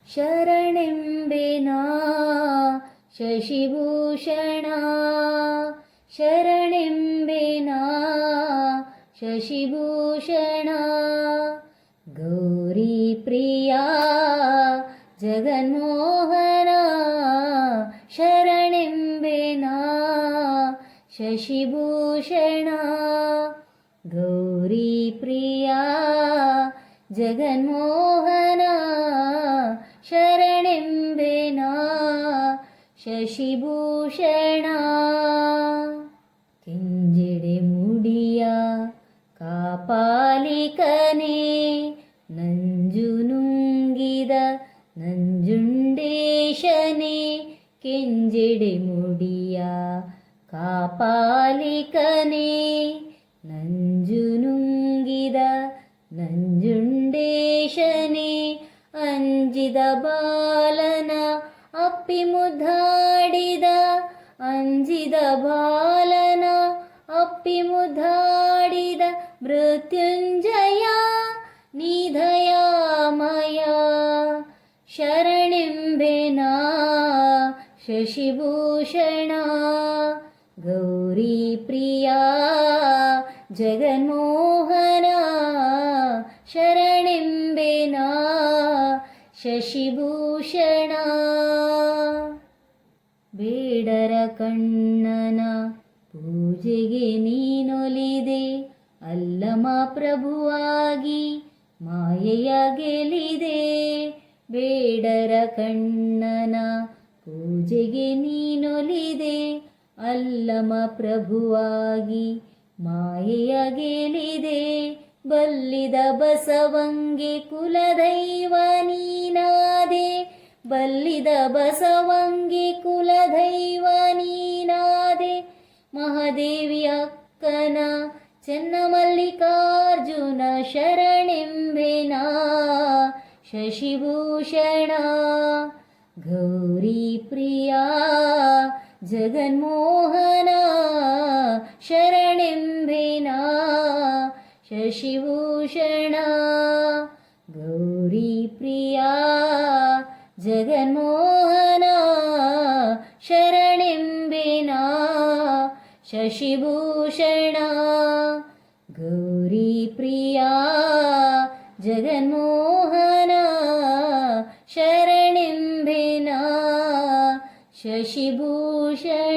ಶರಣೆಂಬೆನಾ ಶಶಿಭೂಷಣ ಶರಣೆಂಬೆನಾ ಶಶಿಭೂಷಣ ಗೌರಿ ಪ್ರಿಯ ಜಗನ್ಮೋಹನ ಶರಣೆಂಬೆನಾ ಶಶಿಭೂಷಣ ಗೌರಿ ಪ್ರಿಯ ಜಗನ್ಮೋಹನ ಶರಣೆಂಬೆನಾ ಶಶಿಭೂಷಣ ಕೆಂಜೆಡೆ ಮುಡಿಯ ಕಾಪಾಲಿಕನೇ ನಂಜು ನುಂಗಿದ ನಂಜುಂಡೇಶನೇ ಕೆಂಜೆಡೆ ಮುಡಿಯ ಕಾಪಾಲಿಕನೇ ನಂಜು ನುಂಗಿದ ನಂಜುಂಡೇಶನೇ ಅಂಜಿದ ಬಾಲನ ಅಪ್ಪಿ ಮುದ್ದಾಡಿದ ಅಂಜಿದ ಬಾಲನ ಅಪ್ಪಿ ಮುದ್ದಾಡಿದ ಮೃತ್ಯುಂಜಯ ನಿಧಯಾಮಯ ಶರಣೆಂಬೆನಾ ಶಶಿಭೂಷಣ ಗೌರಿ ಪ್ರಿಯ ಜಗನ್ಮೋಹನ ಶರಣೆಂಬೆನಾ ಶಶಿಭೂಷಣ ಬೇಡರ ಕಣ್ಣನ ಪೂಜೆಗೆ ನೀನೊಲಿದೆ ಅಲ್ಲಮ ಪ್ರಭುವಾಗಿ ಮಾಯೆಯ ಗೆಲಿದೆ ಬೇಡರ ಕಣ್ಣನ ಪೂಜೆಗೆ ನೀನೊಲಿದೆ ಅಲ್ಲಮ ಪ್ರಭುವಾಗಿ ಮಾಯೆಯ ಗೆಲಿದೆ ಬಲ್ಲಿದ ಬಸವಂಗೆ ಕುಲದೈವ ನೀನಾದೆ ಬಲ್ಲಿದ ಬಸವಂಗೆ ಕುಲದೈವ ನೀನಾದೆ ಮಹಾದೇವಿ ಅಕ್ಕನ ಚೆನ್ನಮಲ್ಲಿಕಾರ್ಜುನ ಶರಣೆಂಬೆನಾ ಶಶಿಭೂಷಣ ಗೌರಿ ಪ್ರಿಯ ಜಗನ್ಮೋಹನ ಶರಣೆಂಬೆನಾ ಶಶಿಭೂಷಣ ಗೌರಿ ಪ್ರಿಯ ಜಗನ್ಮೋಹನ ಶರಣೆಂಬೆನಾ ಶಶಿಭೂಷಣ ಗೌರಿ ಪ್ರಿಯ ಜಗನ್ಮೋಹನ ಶರಣೆಂಬೆನಾ ಶಶಿಭೂಷಣ